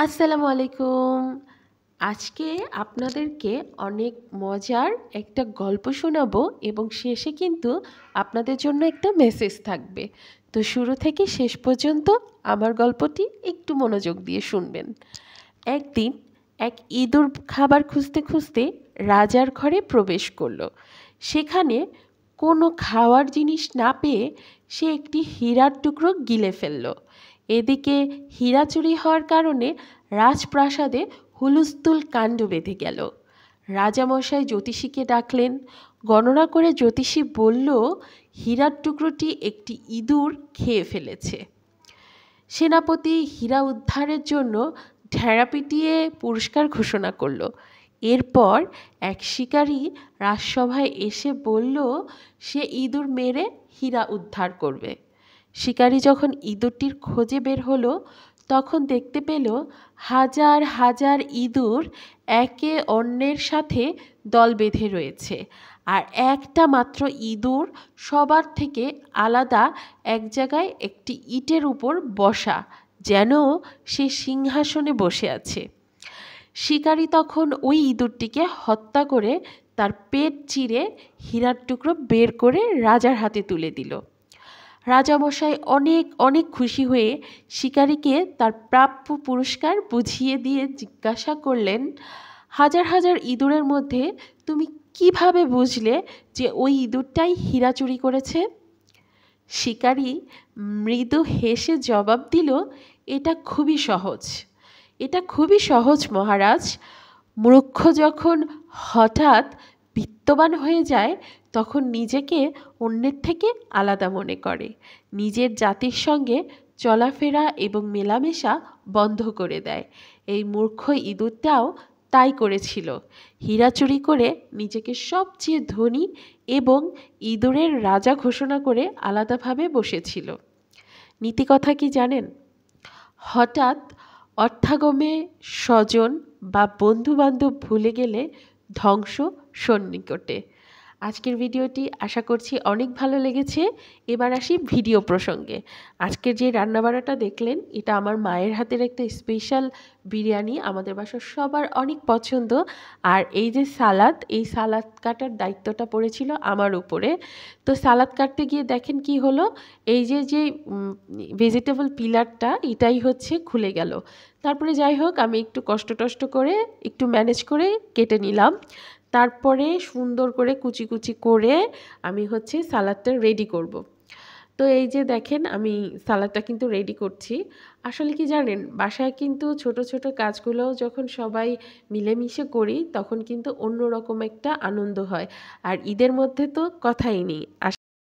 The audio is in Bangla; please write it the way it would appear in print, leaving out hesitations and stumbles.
আসসালামু আলাইকুম। আজকে আপনাদেরকে অনেক মজার একটা গল্প শোনাবো এবং শেষে কিন্তু আপনাদের জন্য একটা মেসেজ থাকবে। তো শুরু থেকে শেষ পর্যন্ত আমার গল্পটি একটু মনোযোগ দিয়ে শুনবেন। একদিন এক ইঁদুর খাবার খুঁজতে খুঁজতে রাজার ঘরে প্রবেশ করলো। সেখানে কোনো খাওয়ার জিনিস না পেয়ে সে একটি হীরার টুকরো গিলে ফেলল। এদিকে হীরা চুরি হওয়ার কারণে রাজপ্রাসাদে হুলস্থুল কাণ্ড বেঁধে গেল। রাজামশাই জ্যোতিষীকে ডাকলেন। গণনা করে জ্যোতিষী বলল, হীরার টুকরোটি একটি ইঁদুর খেয়ে ফেলেছে। সেনাপতি হীরা উদ্ধারের জন্য ঢেড়া পিটিয়ে পুরস্কার ঘোষণা করল। এরপর এক শিকারী রাজসভায় এসে বলল সে ইঁদুর মেরে হীরা উদ্ধার করবে। শিকারী যখন ইঁদুরটির খোঁজে বের হলো তখন দেখতে পেল হাজার হাজার ইঁদুর একে অন্যের সাথে দল বেঁধে রয়েছে, আর একটা মাত্র ইঁদুর সবার থেকে আলাদা এক জায়গায় একটি ইটের উপর বসা, যেন সে সিংহাসনে বসে আছে। শিকারী তখন ওই ইঁদুরটিকে হত্যা করে তার পেট চিরে হীরার টুকরো বের করে রাজার হাতে তুলে দিল। রাজামশাই অনেক অনেক খুশি হয়ে শিকারীকে তার প্রাপ্য পুরস্কার বুঝিয়ে দিয়ে জিজ্ঞাসা করলেন, হাজার হাজার ইঁদুরের মধ্যে তুমি কিভাবে বুঝলে যে ওই ইঁদুরটাই হীরা চুরি করেছে? শিকারী মৃদু হেসে জবাব দিল, এটা খুবই সহজ, এটা খুবই সহজ মহারাজ। মূর্খ যখন হঠাৎ বিত্তবান হয়ে যায় তখন নিজেকে অন্যের থেকে আলাদা মনে করে, নিজের জাতির সঙ্গে চলাফেরা এবং মেলামেশা বন্ধ করে দেয়। এই মূর্খ ইঁদুরটাও তাই করেছিল, হীরা চুরি করে নিজেকে সবচেয়ে ধনী এবং ইঁদুরের রাজা ঘোষণা করে আলাদাভাবে বসেছিল। নীতিকথা কি জানেন? হঠাৎ অর্থাগমে স্বজন বা বন্ধুবান্ধব ভুলে গেলে ধ্বংস সন্নিকটে। আজকের ভিডিওটি আশা করছি অনেক ভালো লেগেছে। এবার আসি ভিডিও প্রসঙ্গে। আজকের যে রান্নাবাড়াটা দেখলেন এটা আমার মায়ের হাতের একটা স্পেশাল বিরিয়ানি, আমাদের বাসার সবার অনেক পছন্দ। আর এই যে সালাদ, এই সালাদ কাটার দায়িত্বটা পড়েছিল আমার উপরে। তো সালাদ কাটতে গিয়ে দেখেন কি হলো, এই যে যে ভেজিটেবল পিলারটা এটাই হচ্ছে খুলে গেল। তারপরে যাই হোক আমি একটু কষ্ট টষ্ট করে একটু ম্যানেজ করে কেটে নিলাম। তারপরে সুন্দর করে কুচি কুচি করে আমি হচ্ছে সালাদটা রেডি করব। তো এই যে দেখেন আমি সালাদটা কিন্তু রেডি করছি। আসলে কি জানেন, বাসায় কিন্তু ছোট ছোট কাজগুলো যখন সবাই মিলেমিশে করি তখন কিন্তু অন্যরকম একটা আনন্দ হয়। আর ঈদের মধ্যে তো কথাই নেই।